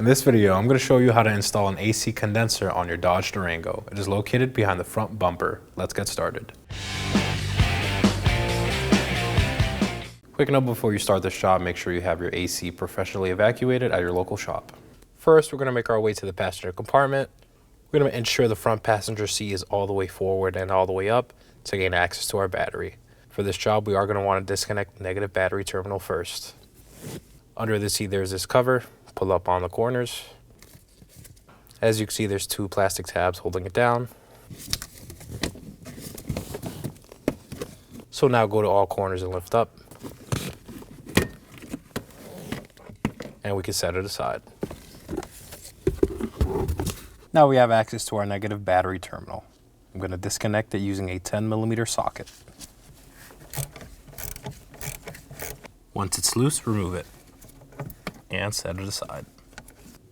In this video, I'm going to show you how to install an AC condenser on your Dodge Durango. It is located behind the front bumper. Let's get started. Quick note before you start this job, make sure you have your AC professionally evacuated at your local shop. First, we're going to make our way to the passenger compartment. We're going to ensure the front passenger seat is all the way forward and all the way up to gain access to our battery. For this job, we are going to want to disconnect the negative battery terminal first. Under the seat, there's this cover. Pull up on the corners. As you can see, there's two plastic tabs holding it down. So now go to all corners and lift up. And we can set it aside. Now we have access to our negative battery terminal. I'm going to disconnect it using a 10mm socket. Once it's loose, remove it and set it aside.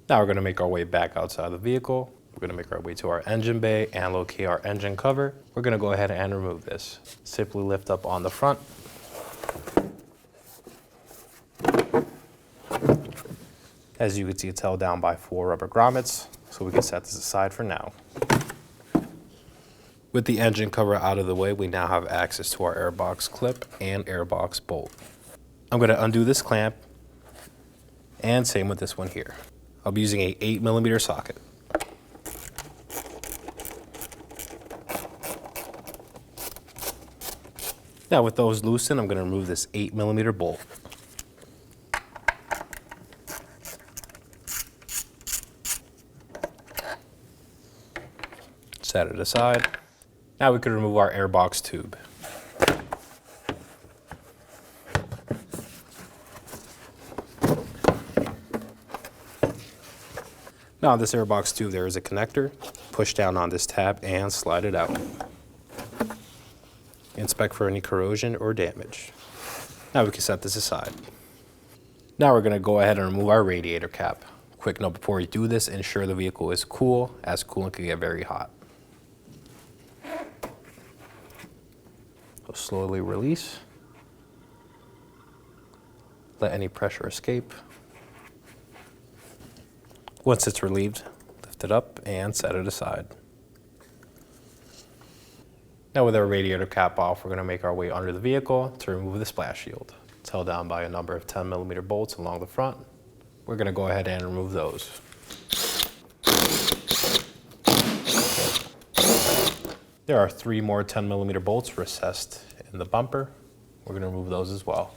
Now we're going to make our way back outside the vehicle. We're going to make our way to our engine bay and locate our engine cover. We're going to go ahead and remove this. Simply lift up on the front. As you can see, it's held down by 4 rubber grommets, so we can set this aside for now. With the engine cover out of the way, we now have access to our airbox clip and airbox bolt. I'm going to undo this clamp, and same with this one here. I'll be using a 8mm socket. Now with those loosened, I'm going to remove this 8mm bolt. Set it aside. Now we can remove our airbox tube. Now on this airbox tube, there is a connector. Push down on this tab and slide it out. Inspect for any corrosion or damage. Now we can set this aside. Now we're going to go ahead and remove our radiator cap. Quick note before you do this, ensure the vehicle is cool, as coolant can get very hot. So slowly release. Let any pressure escape. Once it's relieved, lift it up and set it aside. Now with our radiator cap off, we're going to make our way under the vehicle to remove the splash shield. It's held down by a number of 10mm bolts along the front. We're going to go ahead and remove those. There are 3 more 10mm bolts recessed in the bumper. We're going to remove those as well.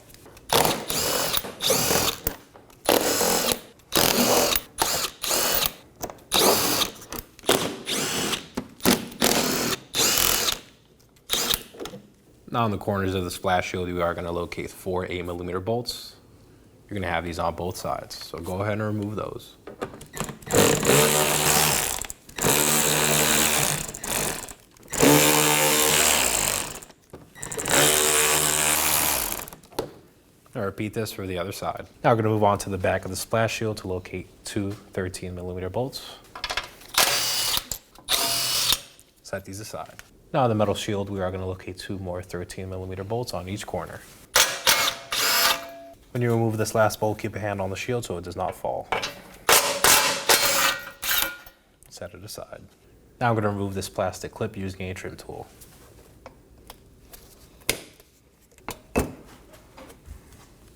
Now in the corners of the splash shield, we are going to locate 4 8mm bolts. You're going to have these on both sides, so go ahead and remove those. I'll repeat this for the other side. Now we're going to move on to the back of the splash shield to locate 2 13mm bolts. Set these aside. Now on the metal shield, we are going to locate 2 more 13mm bolts on each corner. When you remove this last bolt, keep a hand on the shield so it does not fall. Set it aside. Now I'm going to remove this plastic clip using a trim tool.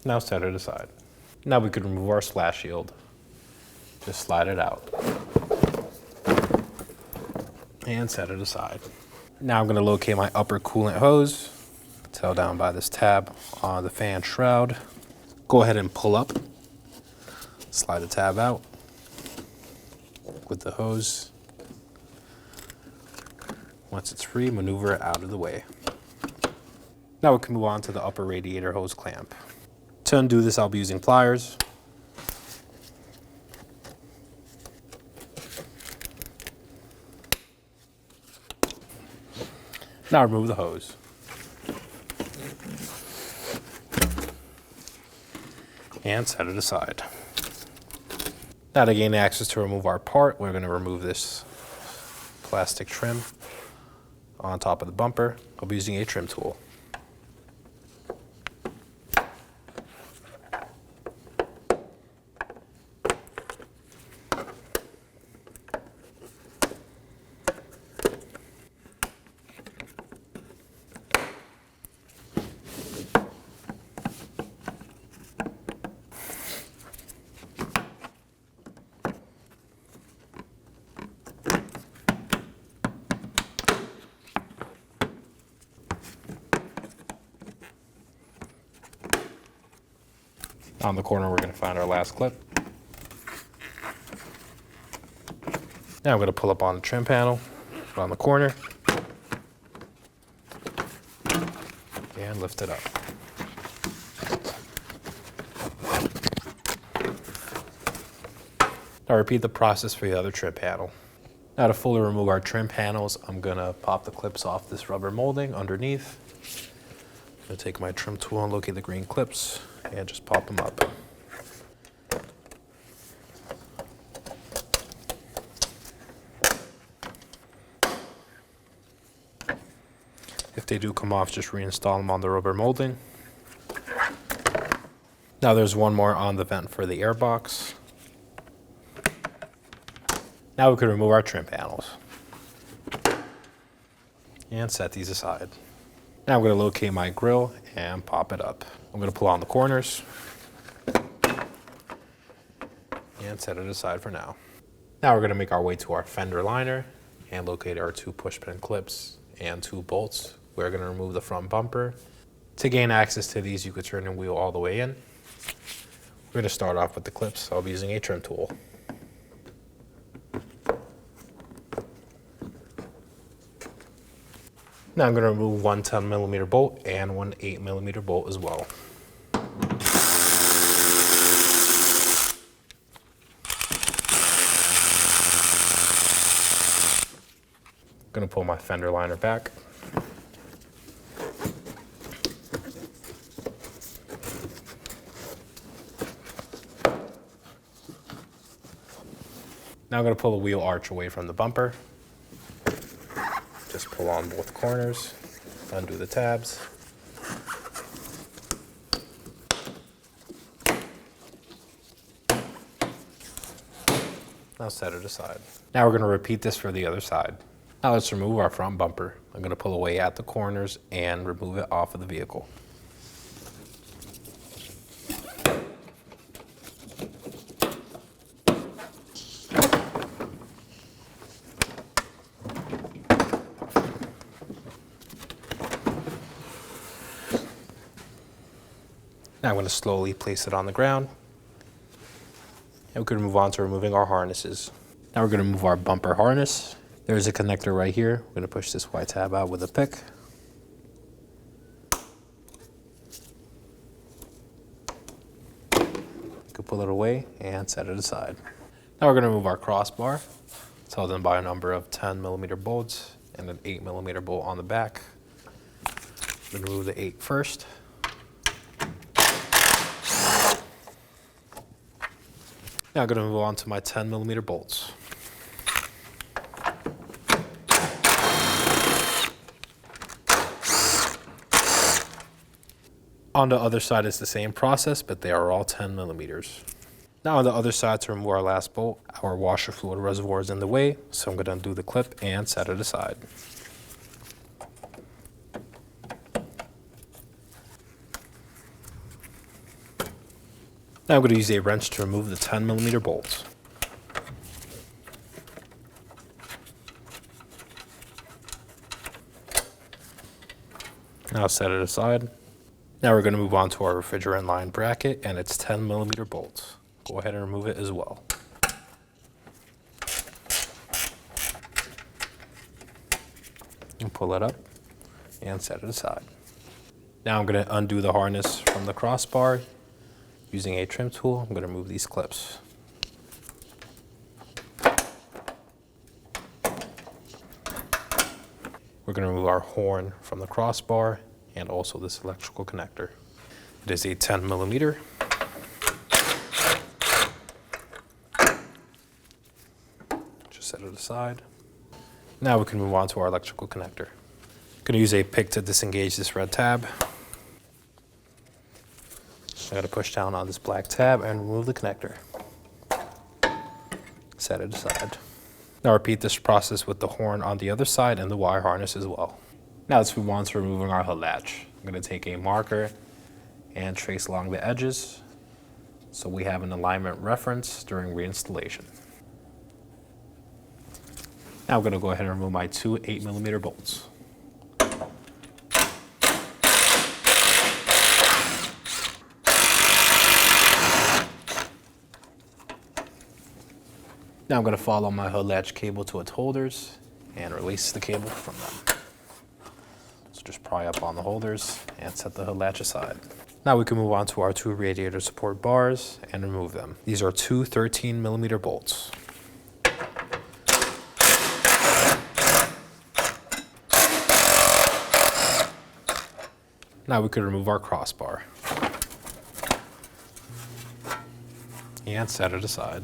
Now set it aside. Now we can remove our splash shield. Just slide it out. And set it aside. Now I'm going to locate my upper coolant hose. It's held down by this tab on the fan shroud. Go ahead and pull up. Slide the tab out with the hose. Once it's free, maneuver it out of the way. Now we can move on to the upper radiator hose clamp. To undo this, I'll be using pliers. Now remove the hose. And set it aside. Now to gain access to remove our part, we're going to remove this plastic trim on top of the bumper. I'll be using a trim tool. On the corner, we're going to find our last clip. Now I'm going to pull up on the trim panel, put it on the corner, and lift it up. Now repeat the process for the other trim panel. Now to fully remove our trim panels, I'm going to pop the clips off this rubber molding underneath. I'm going to take my trim tool and locate the green clips and just pop them up. If they do come off, just reinstall them on the rubber molding. Now there's one more on the vent for the air box. Now we can remove our trim panels and set these aside. Now I'm going to locate my grill and pop it up. I'm going to pull on the corners and set it aside for now. Now we're going to make our way to our fender liner and locate our 2 push pin clips and 2 bolts. We're going to remove the front bumper. To gain access to these, you could turn the wheel all the way in. We're going to start off with the clips. I'll be using a trim tool. Now I'm going to remove one 10mm bolt and one 8mm bolt as well. I'm going to pull my fender liner back. Now I'm going to pull the wheel arch away from the bumper. Just pull on both corners, undo the tabs. Now set it aside. Now we're going to repeat this for the other side. Now let's remove our front bumper. I'm going to pull away at the corners and remove it off of the vehicle. Now I'm going to slowly place it on the ground. And we're going to move on to removing our harnesses. Now we're going to remove our bumper harness. There's a connector right here. We're going to push this white tab out with a pick. You can pull it away and set it aside. Now we're going to remove our crossbar. It's held in by a number of 10mm bolts and an 8mm bolt on the back. I'm going to remove the 8 first. Now I'm going to move on to my 10mm bolts. On the other side it's the same process, but they are all 10mm. Now on the other side, to remove our last bolt, our washer fluid reservoir is in the way, so I'm going to undo the clip and set it aside. Now I'm going to use a wrench to remove the 10mm bolts. Now set it aside. Now we're going to move on to our refrigerant line bracket and its 10mm bolts. Go ahead and remove it as well. And pull it up and set it aside. Now I'm going to undo the harness from the crossbar. Using a trim tool, I'm going to remove these clips. We're going to remove our horn from the crossbar and also this electrical connector. It is a 10mm. Just set it aside. Now we can move on to our electrical connector. I'm going to use a pick to disengage this red tab. I got to push down on this black tab and remove the connector. Set it aside. Now repeat this process with the horn on the other side and the wire harness as well. Now let's move on to removing our hood latch. I'm going to take a marker and trace along the edges so we have an alignment reference during reinstallation. Now I'm going to go ahead and remove my 2 8mm bolts. Now I'm going to follow my hood latch cable to its holders and release the cable from them. So just pry up on the holders and set the hood latch aside. Now we can move on to our two radiator support bars and remove them. These are two 13mm bolts. Now we could remove our crossbar and set it aside.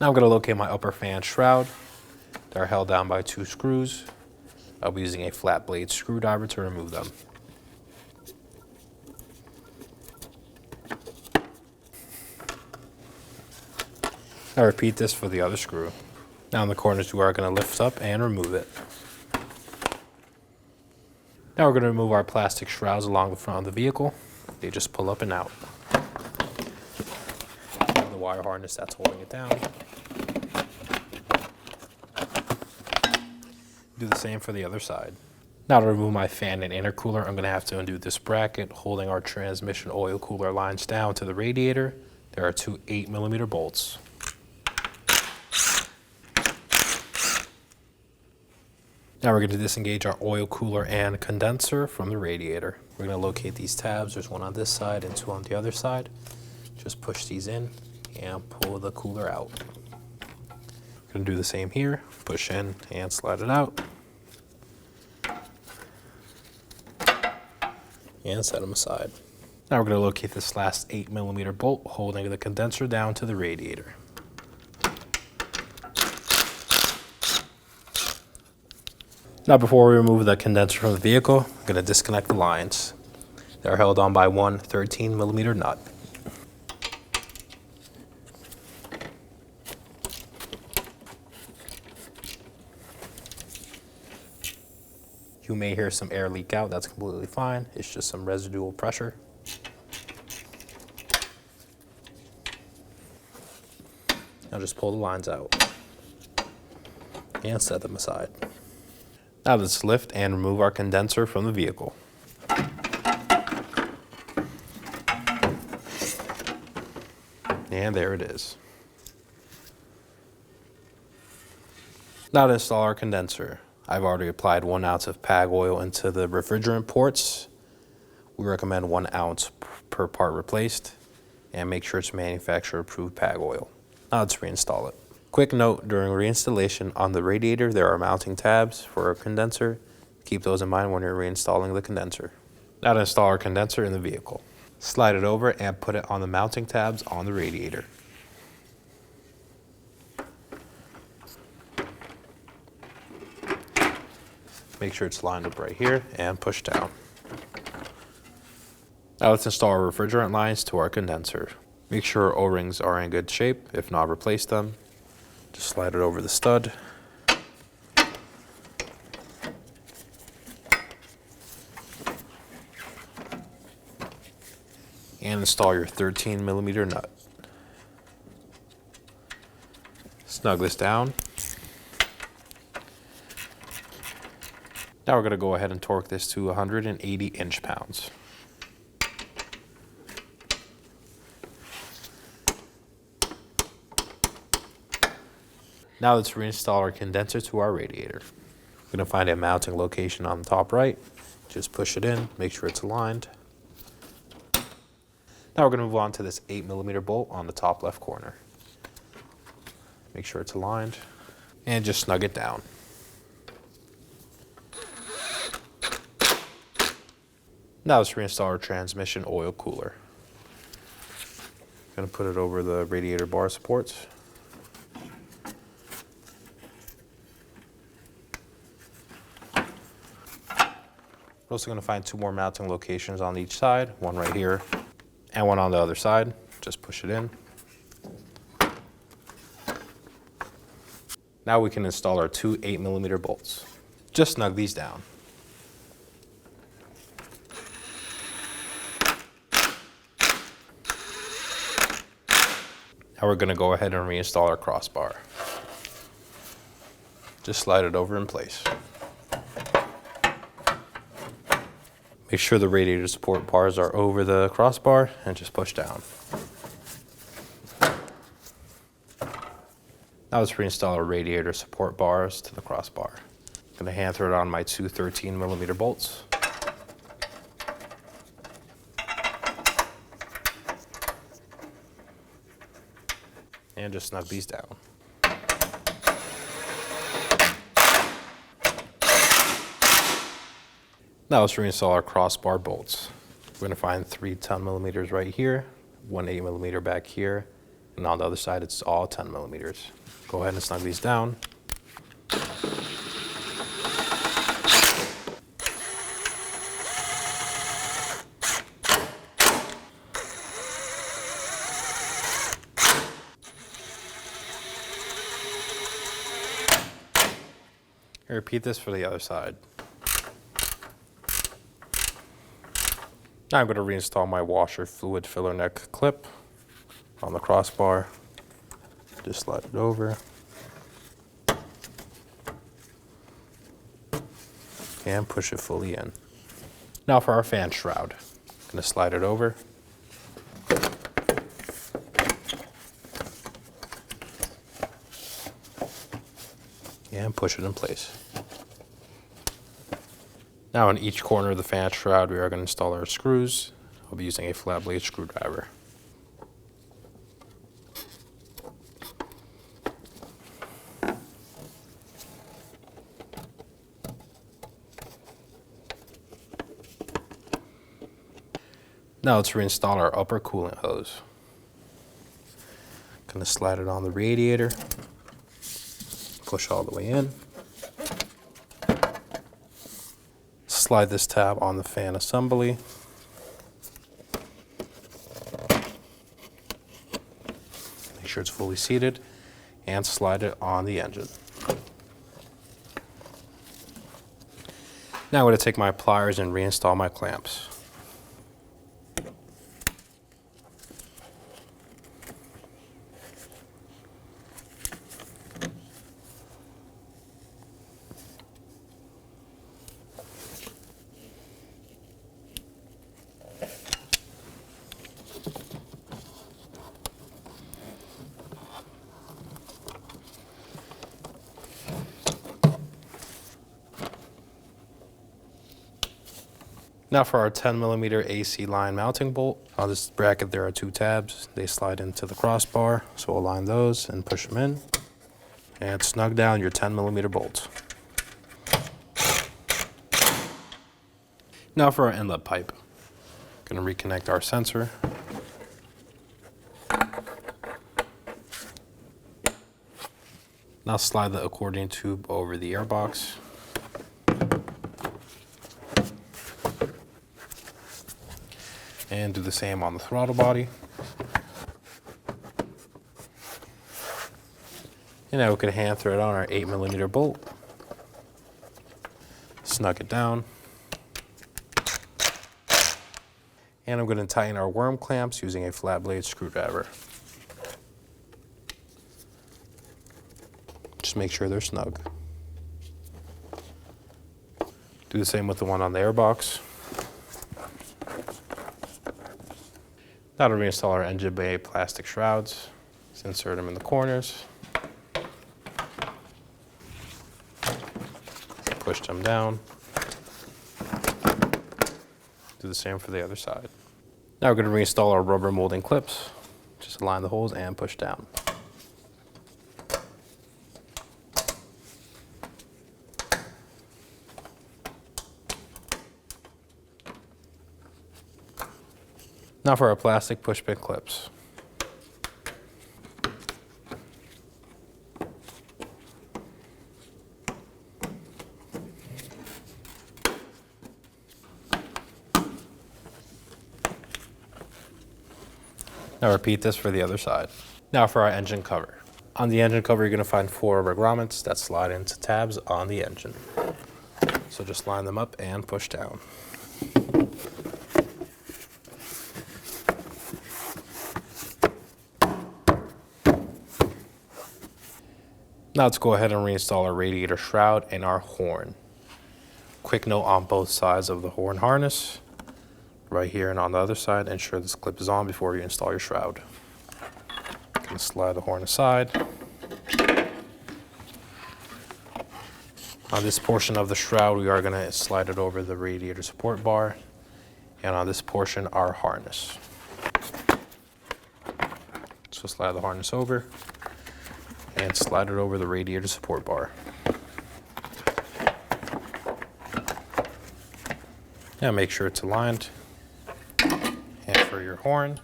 Now I'm going to locate my upper fan shroud. They're held down by two screws. I'll be using a flat blade screwdriver to remove them. I repeat this for the other screw. Now in the corners we are going to lift up and remove it. Now we're going to remove our plastic shrouds along the front of the vehicle. They just pull up and out. The wire harness that's holding it down. Do the same for the other side. Now to remove my fan and intercooler, I'm going to have to undo this bracket holding our transmission oil cooler lines down to the radiator. There are two 8mm bolts. Now we're going to disengage our oil cooler and condenser from the radiator. We're going to locate these tabs. There's one on this side and two on the other side. Just push these in and pull the cooler out. We're going to do the same here. Push in and slide it out. And set them aside. Now we're going to locate this last 8mm bolt holding the condenser down to the radiator. Now before we remove the condenser from the vehicle, I'm going to disconnect the lines. They're held on by one 13mm nut. You may hear some air leak out, that's completely fine. It's just some residual pressure. Now just pull the lines out and set them aside. Now let's lift and remove our condenser from the vehicle. And there it is. Now to install our condenser. I've already applied 1 ounce of PAG oil into the refrigerant ports. We recommend 1 ounce per part replaced, and make sure it's manufacturer approved PAG oil. Now let's reinstall it. Quick note, during reinstallation on the radiator, there are mounting tabs for a condenser. Keep those in mind when you're reinstalling the condenser. Now to install our condenser in the vehicle. Slide it over and put it on the mounting tabs on the radiator. Make sure it's lined up right here and push down. Now let's install our refrigerant lines to our condenser. Make sure O-rings are in good shape. If not, replace them. Just slide it over the stud. And install your 13mm nut. Snug this down. Now we're going to go ahead and torque this to 180 inch-pounds. Now let's reinstall our condenser to our radiator. We're going to find a mounting location on the top right. Just push it in, make sure it's aligned. Now we're going to move on to this 8mm bolt on the top left corner. Make sure it's aligned and just snug it down. Now let's reinstall our transmission oil cooler. Going to put it over the radiator bar supports. We're also going to find 2 more mounting locations on each side, one right here and one on the other side. Just push it in. Now we can install our 2 8mm bolts. Just snug these down. Now we're going to go ahead and reinstall our crossbar. Just slide it over in place. Make sure the radiator support bars are over the crossbar and just push down. Now let's reinstall our radiator support bars to the crossbar. I'm going to hand thread on my two 13mm bolts. And just snug these down. Now let's reinstall our crossbar bolts. We're going to find 3 10mm right here, 1 8mm back here, and on the other side it's all 10mm. Go ahead and snug these down. And repeat this for the other side. Now I'm going to reinstall my washer fluid filler neck clip on the crossbar. Just slide it over. And push it fully in. Now for our fan shroud. I'm going to slide it over. And push it in place. Now in each corner of the fan shroud, we are going to install our screws. I'll be using a flat blade screwdriver. Now let's reinstall our upper coolant hose. Going to slide it on the radiator. Push all the way in. Slide this tab on the fan assembly. Make sure it's fully seated and slide it on the engine. Now I'm going to take my pliers and reinstall my clamps. Now for our 10mm AC line mounting bolt. On this bracket there are 2 tabs. They slide into the crossbar, so we'll align those and push them in. And snug down your 10mm bolts. Now for our inlet pipe. Going to reconnect our sensor. Now slide the accordion tube over the air box. And do the same on the throttle body. And now we can hand thread on our 8mm bolt. Snug it down. And I'm going to tighten our worm clamps using a flat blade screwdriver. Just make sure they're snug. Do the same with the one on the airbox. Now to reinstall our engine bay plastic shrouds, just insert them in the corners. Push them down. Do the same for the other side. Now we're going to reinstall our rubber molding clips. Just align the holes and push down. Now for our plastic push pin clips. Now repeat this for the other side. Now for our engine cover. On the engine cover, you're going to find 4 rubber grommets that slide into tabs on the engine. So just line them up and push down. Now let's go ahead and reinstall our radiator shroud and our horn. Quick note on both sides of the horn harness, right here and on the other side. Ensure this clip is on before you install your shroud. Gonna slide the horn aside. On this portion of the shroud, we are going to slide it over the radiator support bar, and on this portion, our harness. So slide the harness over and slide it over the radiator support bar. Now make sure it's aligned. And for your horn,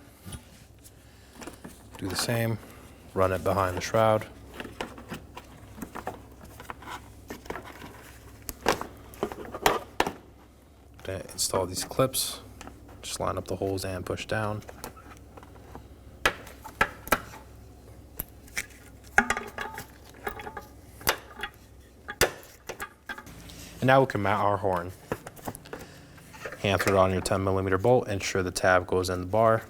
do the same. Run it behind the shroud. Then install these clips. Just line up the holes and push down. And now we can mount our horn. Hand thread on your 10mm bolt, ensure the tab goes in the bar.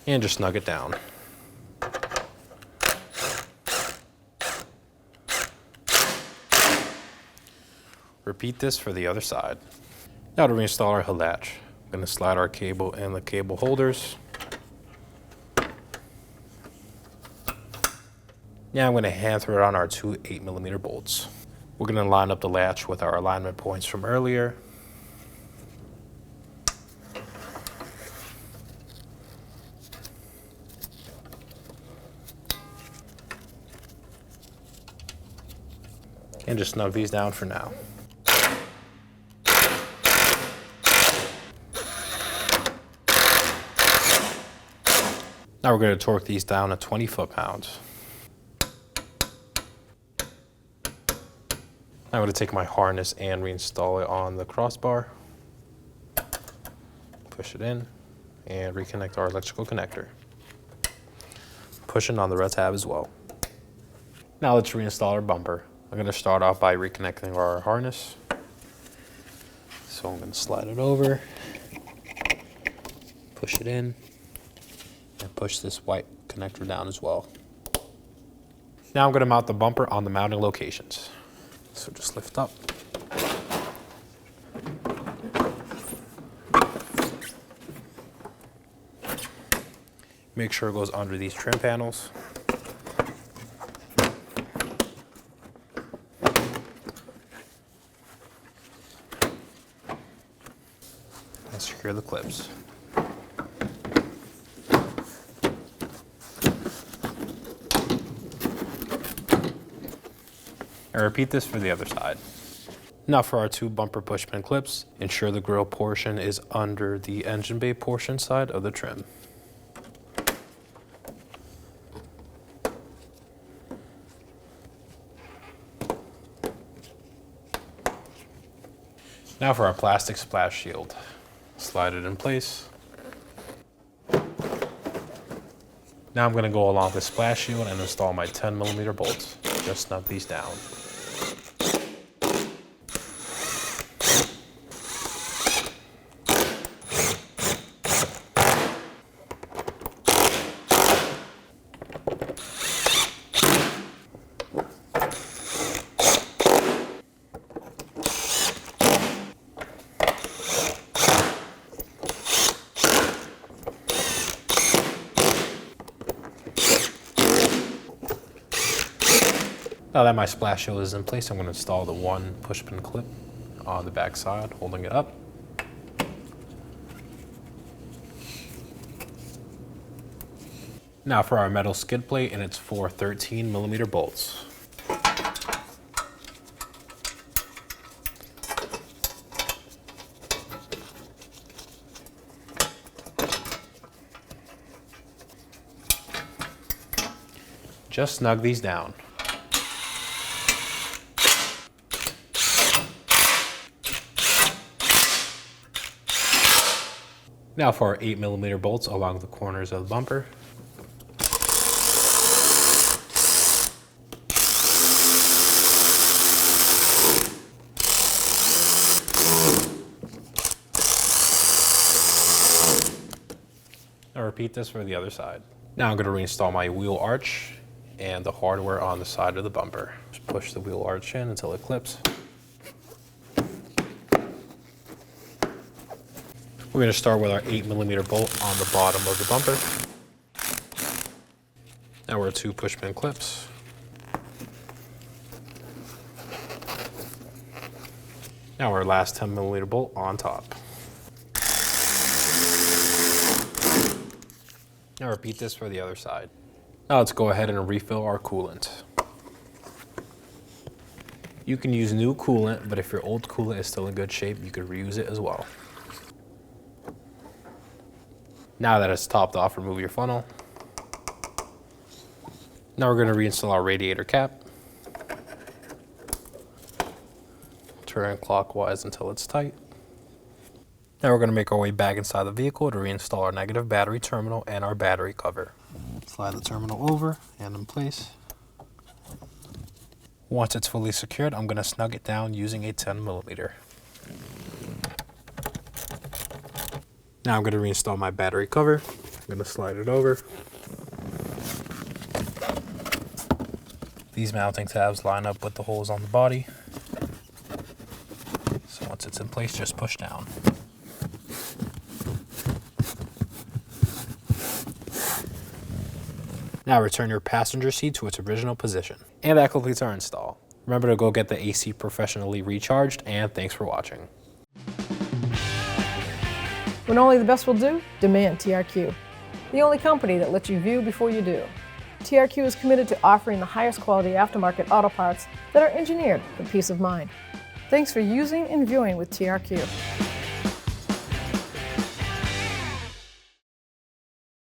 And just snug it down. Repeat this for the other side. Now to reinstall our hood latch, I'm going to slide our cable in the cable holders. Now I'm going to hand thread on our two 8mm bolts. We're going to line up the latch with our alignment points from earlier. And just snug these down for now. Now we're going to torque these down to 20 foot-pounds. Now I'm going to take my harness and reinstall it on the crossbar. Push it in and reconnect our electrical connector. Pushing on the red tab as well. Now let's reinstall our bumper. I'm going to start off by reconnecting our harness. So I'm going to slide it over, push it in, and push this white connector down as well. Now I'm going to mount the bumper on the mounting locations. So just lift up. Make sure it goes under these trim panels. And secure the clips. And repeat this for the other side. Now for our two bumper push pin clips, ensure the grill portion is under the engine bay portion side of the trim. Now for our plastic splash shield. Slide it in place. Now I'm going to go along the splash shield and install my 10mm bolts. Just snug these down. Now that my splash shield is in place, I'm going to install the one push pin clip on the back side, holding it up. Now for our metal skid plate, and it's for 13mm bolts. Just snug these down. Now for our 8mm bolts along the corners of the bumper. Now repeat this for the other side. Now I'm going to reinstall my wheel arch and the hardware on the side of the bumper. Just push the wheel arch in until it clips. We're going to start with our 8mm bolt on the bottom of the bumper. Now we're two push pin clips. Now our last 10mm bolt on top. Now repeat this for the other side. Now let's go ahead and refill our coolant. You can use new coolant, but if your old coolant is still in good shape, you could reuse it as well. Now that it's topped off, remove your funnel. Now we're going to reinstall our radiator cap. Turn clockwise until it's tight. Now we're going to make our way back inside the vehicle to reinstall our negative battery terminal and our battery cover. Slide the terminal over and in place. Once it's fully secured, I'm going to snug it down using a 10mm. Now I'm going to reinstall my battery cover. I'm going to slide it over. These mounting tabs line up with the holes on the body. So once it's in place, just push down. Now return your passenger seat to its original position. And that completes our install. Remember to go get the AC professionally recharged, and thanks for watching. When only the best will do, demand TRQ. The only company that lets you view before you do. TRQ is committed to offering the highest quality aftermarket auto parts that are engineered for peace of mind. Thanks for using and viewing with TRQ.